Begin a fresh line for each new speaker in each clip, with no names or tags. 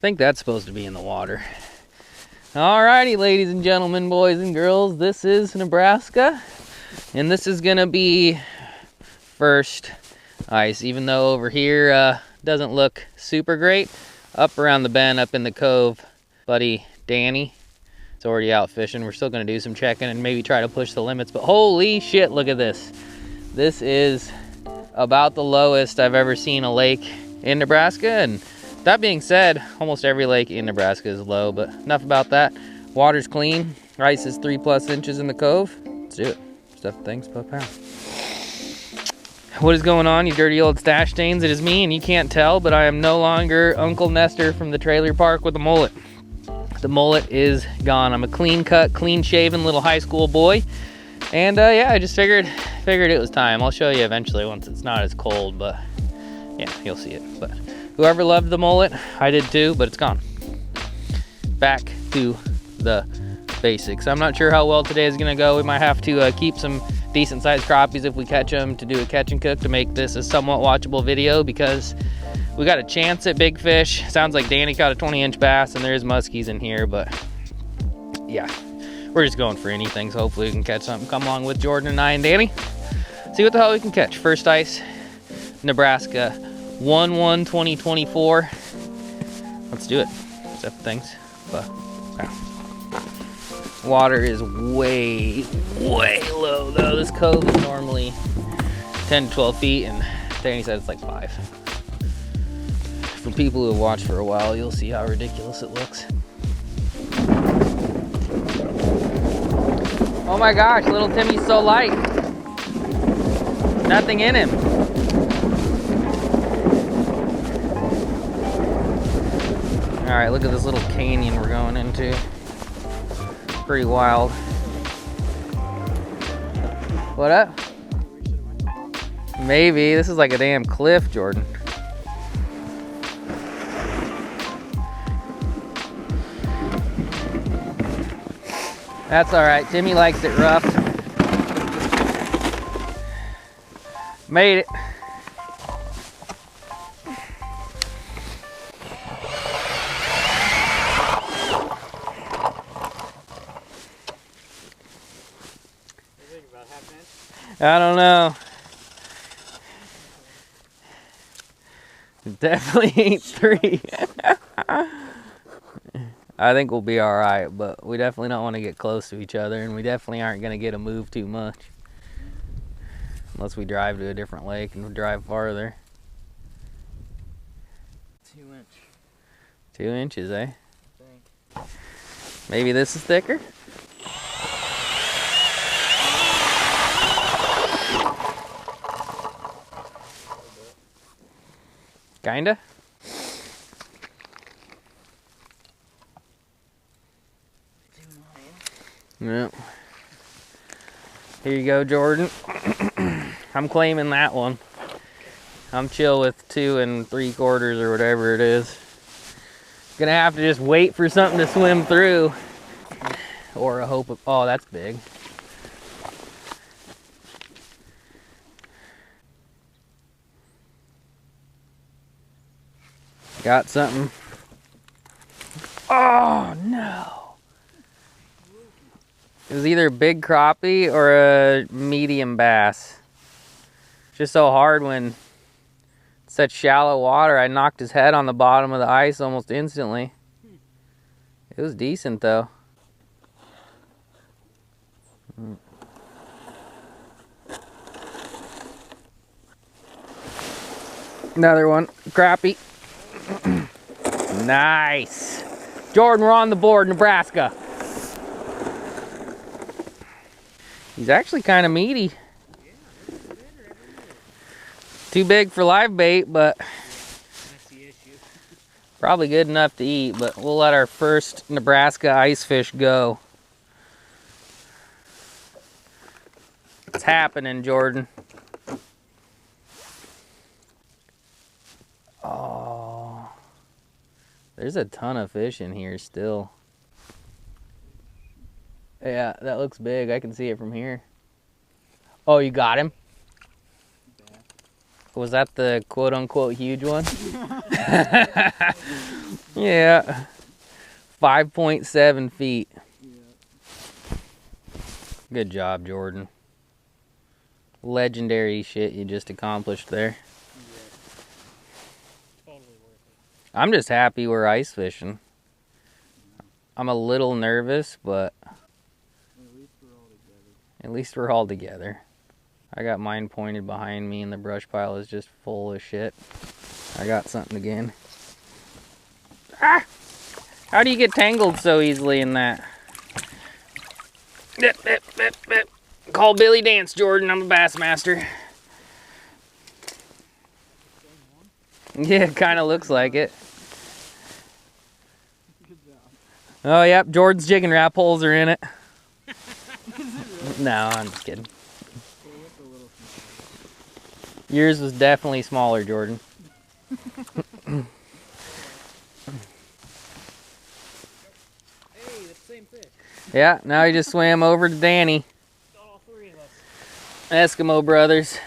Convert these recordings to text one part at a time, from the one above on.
think that's supposed to be in the water. Alrighty, ladies and gentlemen, boys and girls, this is Nebraska, and this is gonna be first ice, even though over here doesn't look super great. Up around the bend, up in the cove, buddy Danny is already out fishing. We're still gonna do some checking and maybe try to push the limits, but holy shit, look at this. This is about the lowest I've ever seen a lake in Nebraska, and that being said, almost every lake in Nebraska is low, but enough about that. Water's clean. Ice is 3+ inches in the cove. Let's do it. Stuff things per pound. What is going on, you dirty old stash stains? It is me, and you can't tell, but I am no longer Uncle Nestor from the trailer park with a mullet. The mullet is gone. I'm a clean cut, clean shaven little high school boy. And yeah, I just figured it was time. I'll show you eventually once it's not as cold, but yeah, you'll see it. But whoever loved the mullet, I did too, but it's gone. Back to the basics. I'm not sure how well today is gonna go. We might have to keep some decent sized crappies if we catch them to do a catch and cook to make this a somewhat watchable video, because we got a chance at big fish. Sounds like Danny caught a 20-inch bass and there's muskies in here, but yeah, we're just going for anything, so hopefully we can catch something. Come along with Jordan and I and Danny. See what the hell we can catch. First ice, Nebraska, 1/1/2024. Let's do it. Stuff things. But water is way low though. This cove is normally 10 to 12 feet, and Danny said it's like 5. For people who have watched for a while, you'll see how ridiculous it looks. Oh my gosh, little Timmy's so light. Nothing in him. All right, look at this little canyon we're going into. Pretty wild. What up? Maybe. This is like a damn cliff, Jordan. That's all right. Timmy likes it rough. Made it. I don't know. It definitely ain't 3. I think we'll be all right, but we definitely don't want to get close to each other, and we definitely aren't going to get a move too much. Unless we drive to a different lake and we drive farther.
2 inch.
2 inches, eh?
I think.
Maybe this is thicker? Kinda? Yep. Here you go, Jordan. I'm claiming that one. I'm chill with 2 3/4 or whatever it is. Gonna have to just wait for something to swim through. Or a hope of, oh, that's big. Got something. Oh no. It was either a big crappie or a medium bass. Just so hard when it's such shallow water. I knocked his head on the bottom of the ice almost instantly. It was decent though. Another one, crappie. Nice. Jordan, we're on the board, Nebraska. He's actually kind of meaty. Too big for live bait, but
That's the issue.
probably good enough to eat, but we'll let our first Nebraska ice fish go. It's happening, Jordan. Oh, there's a ton of fish in here still. Yeah, that looks big. I can see it from here. Oh, you got him? Was that the quote-unquote huge one? Yeah. 5.7 feet.
Yeah.
Good job, Jordan. Legendary shit you just accomplished there.
Yeah. Totally worth it.
I'm just happy we're ice fishing. I'm a little nervous, but
At least we're all together.
at least we're all together. I got mine pointed behind me and the brush pile is just full of shit. I got something again. Ah! How do you get tangled so easily in that? Dip, dip, dip, dip. Call Billy Dance, Jordan. I'm a bass master. Yeah, it kind of looks like it.
Good job.
Oh, yep. Jordan's jig and wrap holes are in it. No, I'm just kidding. Yours was definitely smaller, Jordan.
Hey, the same fish.
Yeah, now he just swam over to Danny.
Got all three of us.
Eskimo brothers.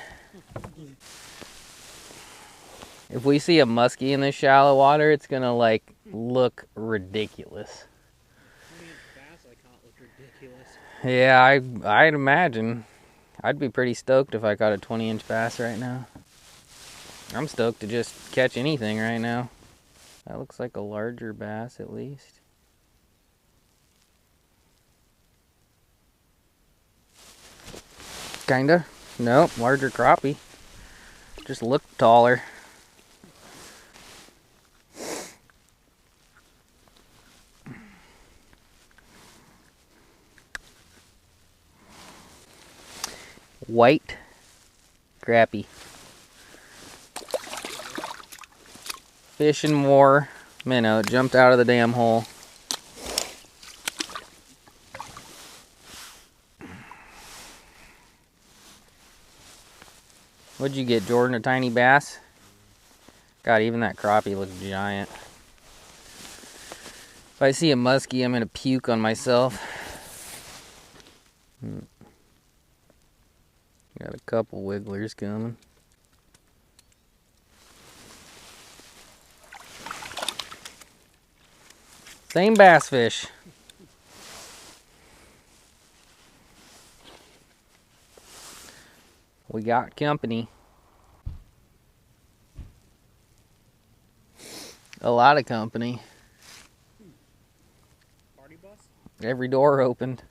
If we see a muskie in this shallow water, it's gonna like look ridiculous.
20-inch bass, I can't look ridiculous.
Yeah, I'd imagine. I'd be pretty stoked if I caught a 20-inch bass right now. I'm stoked to just catch anything right now. That looks like a larger bass at least. Kinda. Nope, larger crappie. Just look taller. White crappie. Fishing more minnow. Jumped out of the damn hole. What'd you get, Jordan? A tiny bass? God, even that crappie looks giant. If I see a muskie, I'm gonna puke on myself. Got a couple wigglers coming. Same bass fish. We got company. A lot of company.
Party bus?
Every door opened.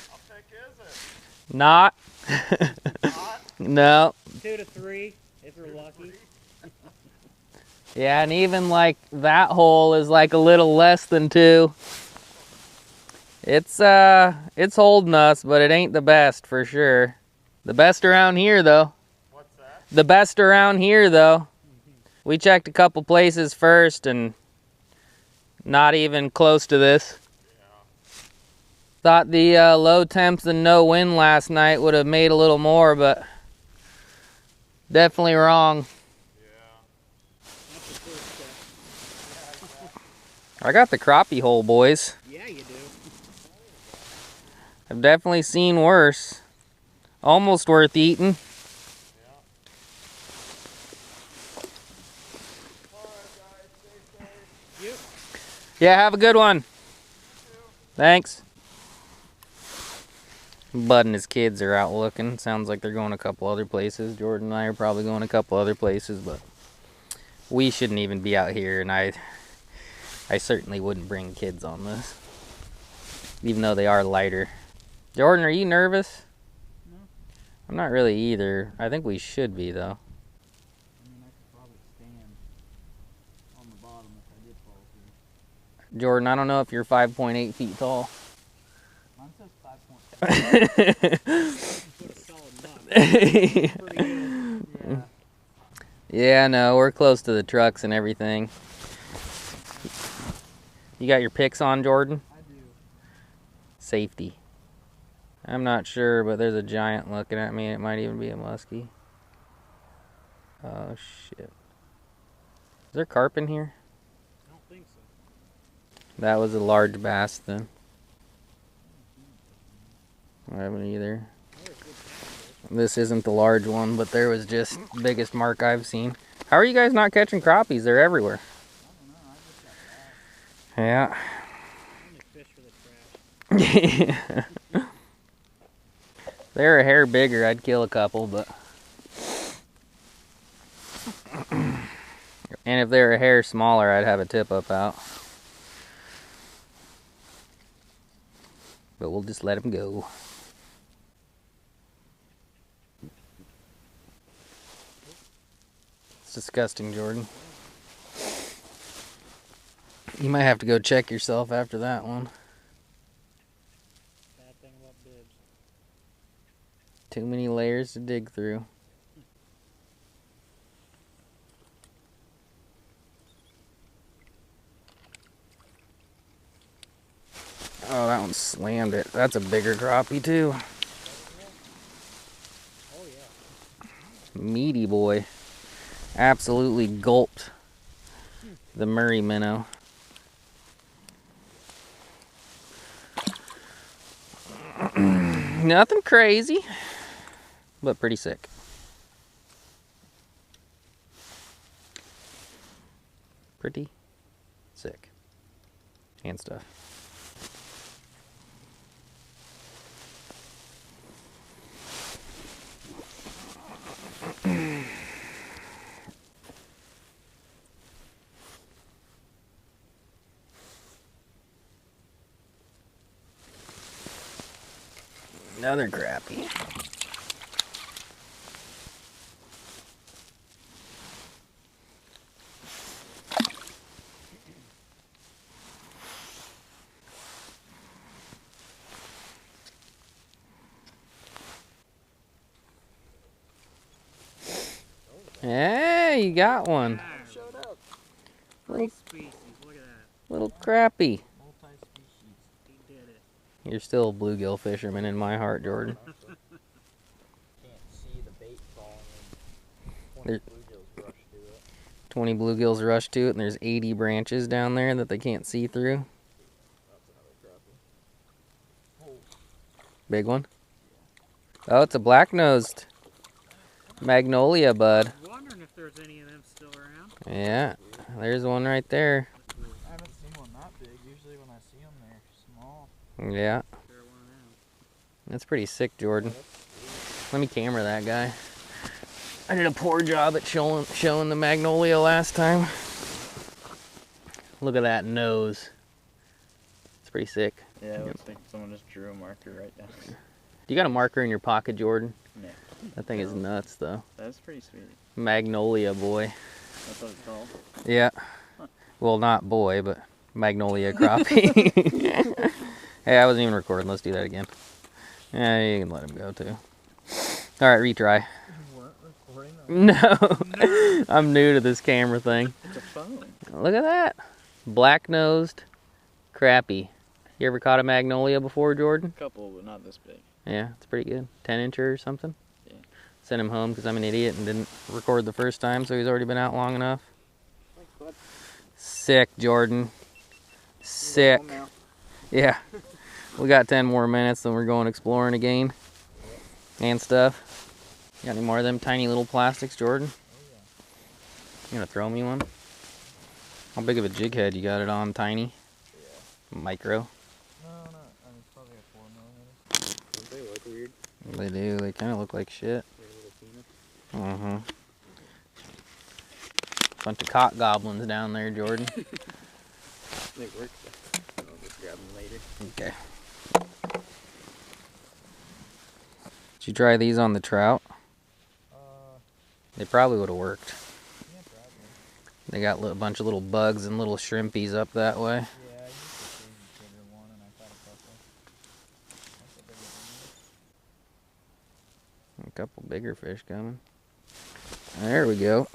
How thick is it?
Not.
Not?
No.
2 to 3, if we're lucky.
Yeah, and even like that hole is like a little less than 2. It's holding us, but it ain't the best for sure. The best around here though.
What's that?
The best around here though. We checked a couple places first and not even close to this.
Yeah.
Thought the low temps and no wind last night would have made a little more, but definitely wrong.
Yeah.
That's the first step.
Yeah, exactly.
I got the crappie hole, boys.
Yeah, you do.
I've definitely seen worse. Almost worth eating.
Yeah. Alright guys, stay safe.
Yep.
Yeah, have a good one.
You too.
Thanks. Bud and his kids are out looking. Sounds like they're going a couple other places. Jordan and I are probably going a couple other places, but we shouldn't even be out here, and I certainly wouldn't bring kids on this. Even though they are lighter. Jordan, are you nervous?
No.
I'm not really either. I think we should be, though.
I mean, I could probably stand on the bottom if I did fall through.
Jordan, I don't know if you're 5.8 feet tall.
Mine says 5.5. Put a solid knot. Pretty good. Yeah.
Yeah, no, we're close to the trucks and everything. You got your picks on, Jordan?
I do.
Safety. I'm not sure, but there's a giant looking at me. It might even be a muskie. Oh, shit. Is there carp in here?
I don't think so.
That was a large bass, then. I haven't either.
Or it's good catfish.
This isn't the large one, but there was just the biggest mark I've seen. How are you guys not catching crappies? They're everywhere.
I don't know. I just got back.
Yeah.
I only fish for the trash.
If they're a hair bigger, I'd kill a couple, but... And if they're a hair smaller, I'd have a tip-up out. But we'll just let them go. It's disgusting, Jordan. You might have to go check yourself after that one.
Bad thing about bibs.
Too many layers to dig through. Oh, that one slammed it. That's a bigger crappie too.
Oh yeah.
Meaty boy. Absolutely gulped the Murray minnow. Nothing crazy, but pretty sick. Pretty sick. And stuff. Another crappie. Hey, you got one.
Showed up.
Little,
Species. Look at that.
little crappie.
Multi-species. He did it.
You're still a bluegill fisherman in my heart, Jordan.
Can't see the bait falling in. 20
There-
bluegills rush to it.
20 bluegills rush to it, and there's 80 branches down there that they can't see through.
That's another crappie. Oh.
Big one. Oh, it's a black-nosed magnolia bud.
I'm wondering if there's any of them still around.
Yeah, there's one right there.
I haven't seen one that big. Usually when I see them, they're small.
Yeah,
They're one of them.
that's pretty sick, Jordan. Let me camera that guy. I did a poor job at showing the magnolia last time. Look at that nose. It's pretty sick.
Yeah, it looks like someone just drew a marker right down there.
You got a marker in your pocket, Jordan?
No.
That thing is nuts, though.
That's pretty sweet.
Magnolia boy.
That's what it's called.
Yeah. Well, not boy, but magnolia crappie. Hey, I wasn't even recording. Let's do that again. Yeah, you can let him go, too. All right, retry.
You weren't recording
No. I'm new to this camera thing.
It's a phone.
Look at that. Black-nosed crappie. You ever caught a magnolia before, Jordan?
A couple, but not this big.
Yeah, it's pretty good. 10-incher or something?
Yeah.
Sent him home because I'm an idiot and didn't record the first time, so he's already been out long enough.
Thanks, bud.
Sick, Jordan. Sick. Yeah. We got 10 more minutes, then we're going exploring again. And stuff. Got any more of them tiny little plastics, Jordan? You gonna throw me one? How big of a jig head you got it on? Tiny?
Yeah.
Micro?
No, no. I mean, it's probably a 4 millimeter. Don't they look weird?
They do. They kind of look like shit.
They're a little penis.
Bunch of cock goblins down there, Jordan.
They work. I'll just grab them later.
Okay. Did you try these on the trout? They probably would have worked.
Yeah, probably.
They got a bunch of little bugs and little shrimpies up that way.
Yeah, I used the crazy critter one and I caught a couple. That's a bigger one.
A couple bigger fish coming. There we go.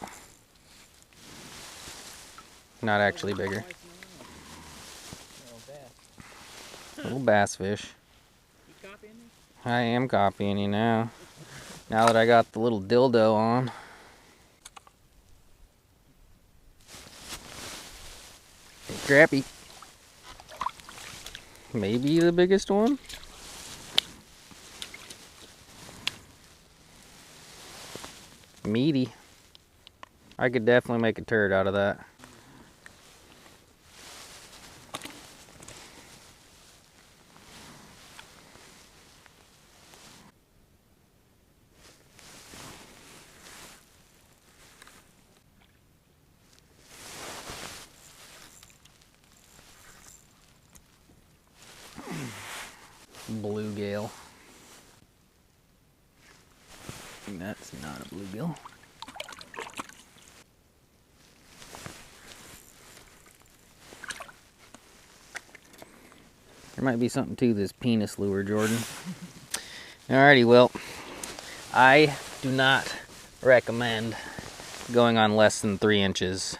Not actually bigger. Little bass fish.
You copying me?
I am copying you now. Now that I got the little dildo on. Hey, crappie. Maybe the biggest one? Meaty. I could definitely make a turd out of that. Bluegill. That's not a bluegill. There might be something to this penis lure, Jordan. Alrighty, well, I do not recommend going on less than 3 inches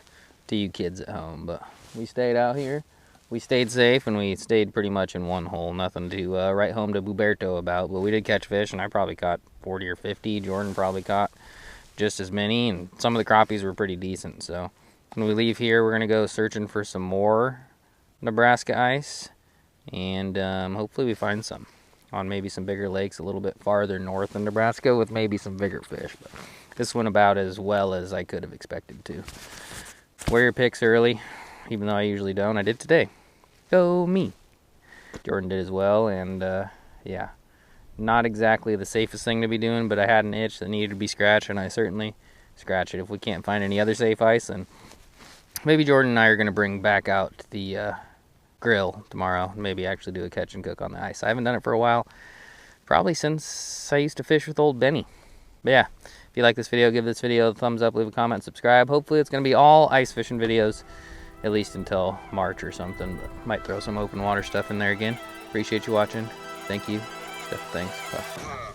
to you kids at home, but we stayed out here. We stayed safe, and we stayed pretty much in one hole. Nothing to write home to Buberto about, but we did catch fish, and I probably caught 40 or 50. Jordan probably caught just as many, and some of the crappies were pretty decent. So when we leave here, we're going to go searching for some more Nebraska ice, and hopefully we find some on maybe some bigger lakes a little bit farther north in Nebraska with maybe some bigger fish. But this went about as well as I could have expected to. Wear your picks early, even though I usually don't. I did today. Go me. Jordan did as well, and yeah, not exactly the safest thing to be doing, but I had an itch that needed to be scratched, and I certainly scratch it. If we can't find any other safe ice, then maybe Jordan and I are going to bring back out the grill tomorrow, maybe actually do a catch and cook on the ice. I haven't done it for a while, probably since I used to fish with old Benny. But yeah, if you like this video, give this video a thumbs up, leave a comment, subscribe. Hopefully it's going to be all ice fishing videos, at least until March or something, but might throw some open water stuff in there again. Appreciate you watching. Thank you. Thanks. Bye.